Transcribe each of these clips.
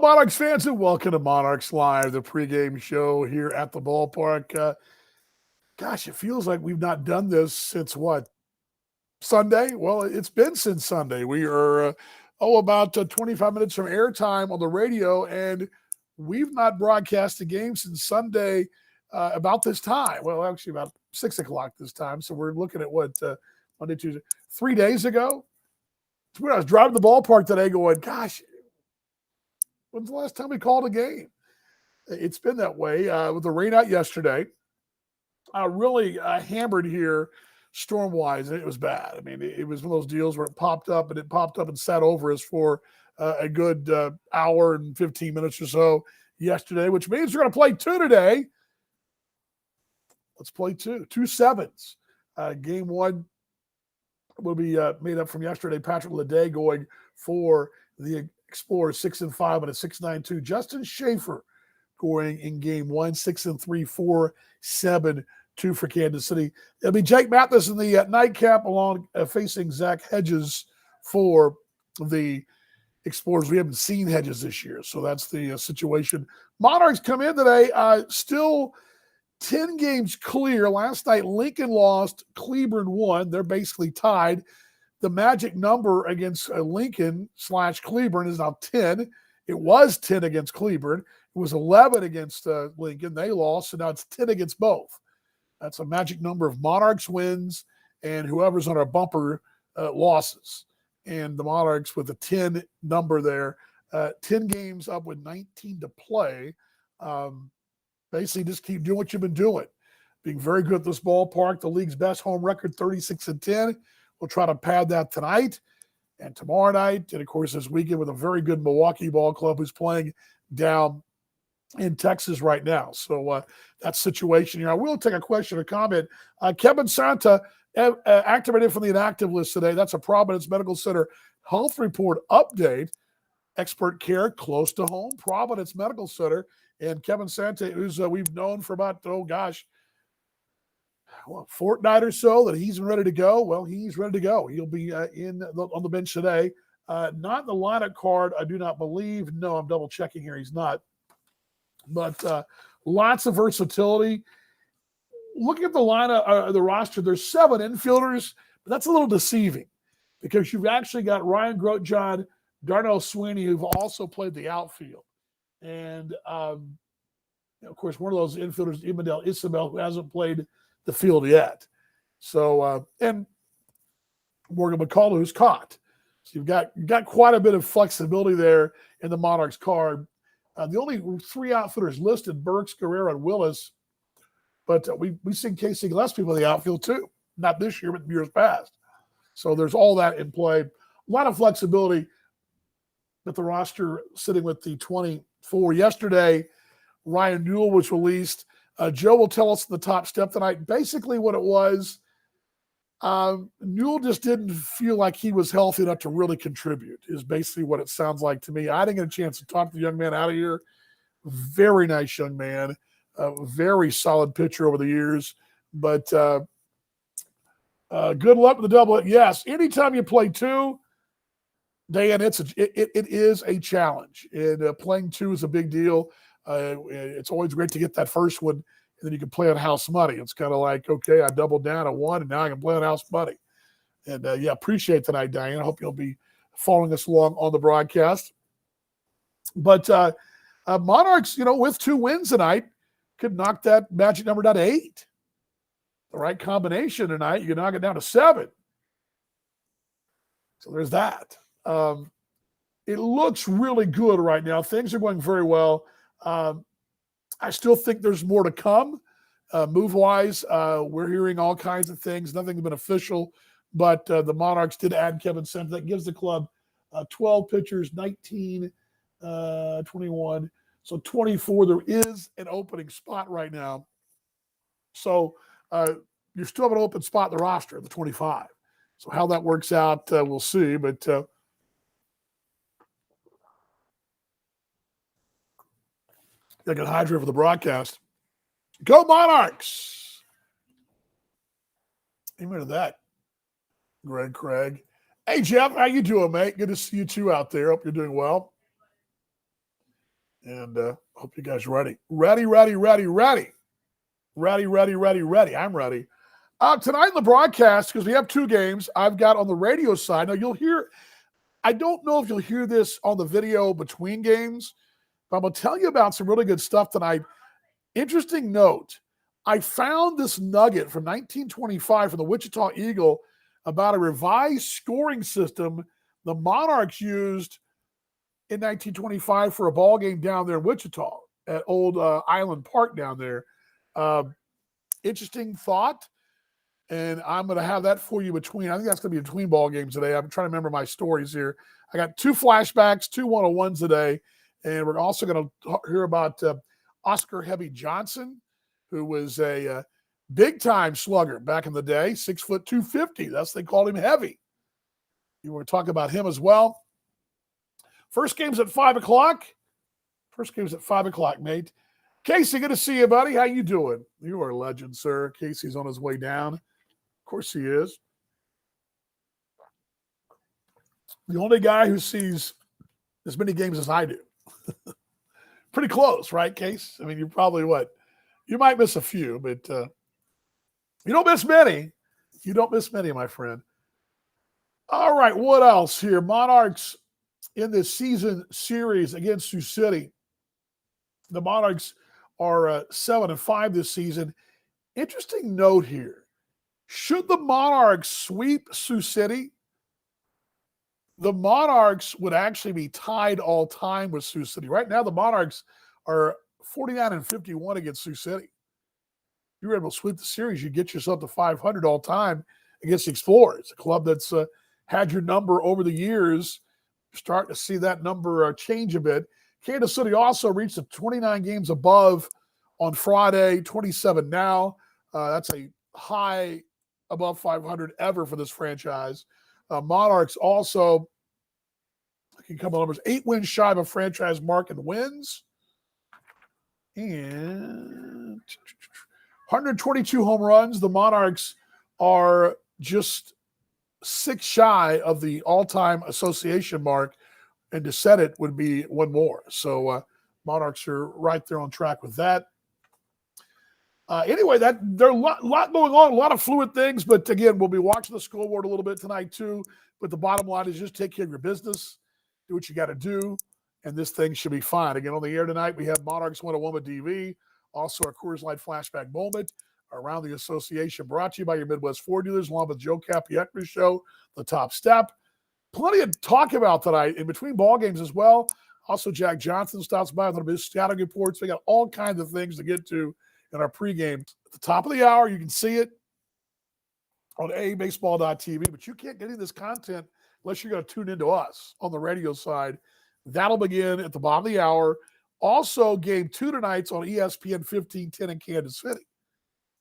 Monarchs fans, and welcome to Monarchs Live, the pregame show here at the ballpark. Gosh, it feels like we've not done this since what? Sunday? Well, it's been since Sunday. We are, about 25 minutes from airtime on the radio, and we've not broadcast a game since Sunday about this time. Well, actually, about 6 o'clock this time. So we're looking at what, Monday, Tuesday, 3 days ago? When I was driving to the ballpark today going, gosh, when's the last time we called a game? It's been that way with the rain out yesterday. Really hammered here storm-wise, and it was bad. I mean, it was one of those deals where it popped up and sat over us for a good hour and 15 minutes or so yesterday, which means we're going to play two today. Let's play two sevens. Game one will be made up from yesterday. Patrick Leday going for the Explorers 6-5 and a 6.92. Justin Schaefer going in game one, 6-3, 4-7-2 for Kansas City. It'll be Jake Mathis in the nightcap along facing Zach Hedges for the Explorers. We haven't seen Hedges this year, so that's the situation. Monarchs come in today still 10 games clear. Last night, Lincoln lost, Cleburne won. They're basically tied. The magic number against Lincoln/Cleburne is now 10. It was 10 against Cleburne. It was 11 against Lincoln. They lost, so now it's 10 against both. That's a magic number of Monarchs wins and whoever's on our bumper losses. And the Monarchs with a 10 number there, 10 games up with 19 to play. Basically, just keep doing what you've been doing. Being very good at this ballpark. The league's best home record, 36-10. We'll try to pad that tonight and tomorrow night. And, of course, this weekend with a very good Milwaukee ball club who's playing down in Texas right now. So that's the situation here. I will take a question or comment. Kevin Santa activated from the inactive list today. That's a Providence Medical Center health report update. Expert care close to home, Providence Medical Center. And Kevin Santa, who's we've known for about, fortnight or so that he's ready to go. Well, he's ready to go. He'll be on the bench today. Not in the lineup card, I do not believe. No, I'm double checking here. He's not. But lots of versatility. Looking at the lineup, the roster, there's 7 infielders, but that's a little deceiving because you've actually got Ryan Grotjohn, Darnell Sweeney, who've also played the outfield. And, of course, one of those infielders, Imandel Isabel, who hasn't played the field yet. So, and Morgan McCullough, who's caught. So you've got quite a bit of flexibility there in the Monarchs card. The only 3 outfielders listed, Burks, Guerrero, and Willis. But we've seen Casey Gillespie play the outfield too. Not this year, but years past. So there's all that in play. A lot of flexibility with the roster sitting with the 24 yesterday. Ryan Newell was released. Joe will tell us in the top step tonight basically what it was. Newell just didn't feel like he was healthy enough to really contribute, is basically what it sounds like to me. I didn't get a chance to talk to the young man out of here. Very nice young man. Very solid pitcher over the years. But good luck with the double. Yes, anytime you play 2, Dan, it is a challenge. And playing 2 is a big deal. It's always great to get that first one, and then you can play on house money. It's kind of like, okay, I doubled down at 1, and now I can play on house money. And, appreciate tonight, Diane. I hope you'll be following us along on the broadcast. But Monarchs, with 2 wins tonight, could knock that magic number down to 8. The right combination tonight, you can knock it down to 7. So there's that. It looks really good right now. Things are going very well. I still think there's more to come. Move-wise, we're hearing all kinds of things. Nothing's been official, but the Monarchs did add Kevin Santa. That gives the club 12 pitchers, 19, 21. So 24. There is an opening spot right now. So you still have an open spot in the roster, the 25. So how that works out, we'll see. But I can hydrate for the broadcast. Go Monarchs! Amen to that, Greg Craig. Hey, Jeff, how you doing, mate? Good to see you too out there. Hope you're doing well. And hope you guys are ready. Ready. I'm ready. Tonight in the broadcast, because we have two games, I've got on the radio side. Now, you'll hear, I don't know if you'll hear this on the video between games, but I'm going to tell you about some really good stuff tonight. Interesting note, I found this nugget from 1925 from the Wichita Eagle about a revised scoring system the Monarchs used in 1925 for a ball game down there in Wichita at Old Island Park down there. Interesting thought, and I'm going to have that for you between. I think that's going to be between ball games today. I'm trying to remember my stories here. I got two flashbacks, two 101s today, and we're also going to hear about Oscar Heavy Johnson, who was a big-time slugger back in the day, 6 foot 250. They called him heavy. You want to talk about him as well. First game's at 5 o'clock. Nate. Casey, good to see you, buddy. How you doing? You are a legend, sir. Casey's on his way down. Of course he is. The only guy who sees as many games as I do. Pretty close, right, Case? I mean, you're probably what? You might miss a few, but you don't miss many. You don't miss many, my friend. All right, what else here? Monarchs in this season series against Sioux City. The Monarchs are 7-5 this season. Interesting note here. Should the Monarchs sweep Sioux City, the Monarchs would actually be tied all time with Sioux City. Right now, the Monarchs are 49-51 against Sioux City. If you were able to sweep the series, you get yourself to 500 all time against the Explorers, a club that's had your number over the years. You're starting to see that number change a bit. Kansas City also reached the 29 games above on Friday, 27 now. That's a high above 500 ever for this franchise. Monarchs also, I can come on numbers, 8 wins shy of a franchise mark in wins. And 122 home runs. The Monarchs are just 6 shy of the all-time association mark, and to set it would be one more. So Monarchs are right there on track with that. Anyway, there are a lot going on, a lot of fluid things, but again, we'll be watching the scoreboard a little bit tonight too. But the bottom line is just take care of your business, do what you got to do, and this thing should be fine. Again, on the air tonight, we have Monarchs 101 with DV, also our Coors Light flashback moment around the association, brought to you by your Midwest Ford dealers, along with Joe Capietri Show, The Top Step. Plenty of talk about tonight in between ball games as well. Also, Jack Johnson stops by with his scouting reports. We got all kinds of things to get to in our pregame. At the top of the hour, you can see it on aabaseball.tv, but you can't get any of this content unless you're going to tune into us on the radio side. That'll begin at the bottom of the hour. Also, game 2 tonight's on ESPN 1510 in Kansas City.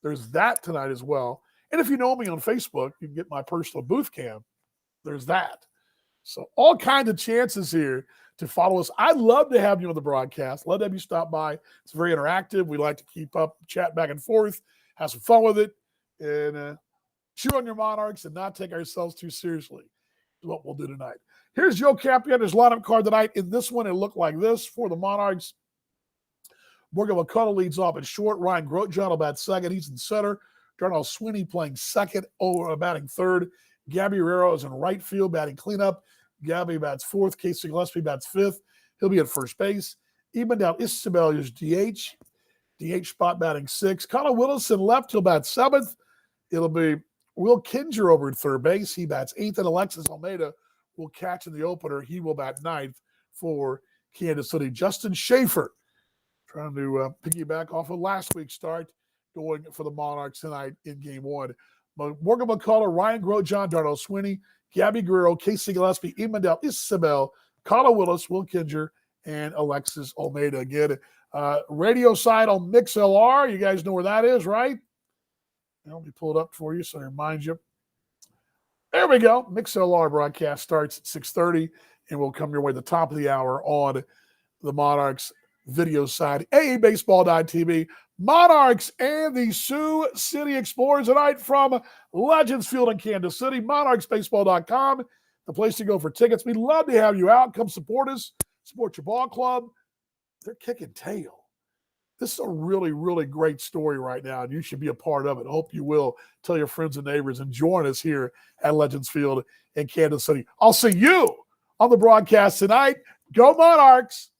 There's that tonight as well. And if you know me on Facebook, you can get my personal booth cam. There's that. So all kinds of chances here to follow us. I'd love to have you on the broadcast. Love to have you stop by. It's very interactive. We like to keep up, chat back and forth, have some fun with it, and cheer on your Monarchs and not take ourselves too seriously is what we'll do tonight. Here's Joe Capietti's lineup card tonight. In this one, it looked like this for the Monarchs. Morgan McCullough leads off at short. Ryan Grotjohn will bat second. He's in center. Darnell Sweeney playing second, batting third. Gabby Guerrero is in right field, batting cleanup. Gabby bats fourth. Casey Gillespie bats fifth. He'll be at first base. Emmanuel Isabel is DH. DH spot batting sixth. Connor Willis in left. He'll bat seventh. It'll be Will Kinger over at third base. He bats eighth. And Alexis Almeida will catch in the opener. He will bat ninth for Kansas City. Justin Schaefer trying to piggyback off of last week's start, going for the Monarchs tonight in game 1. Morgan McCullough, Ryan Grotjohn, Darnell Sweeney, Gabby Guerrero, Casey Gillespie, Emmanuel Isabel, Connor Willis, Will Kinger, and Alexis Almeida. Again, radio side on MixLR. You guys know where that is, right? Let me pull it up for you so I remind you. There we go. MixLR broadcast starts at 6:30, and we'll come your way at the top of the hour on the Monarchs video side. aabaseball.tv. Monarchs and the Sioux City Explorers tonight from Legends Field in Kansas City. they're kicking tail. This is a really, really great story right now, and you should be a part of it. I hope you will. Tell your friends and neighbors and join us here at Legends Field in Kansas City. I'll see you on the broadcast tonight. Go Monarchs!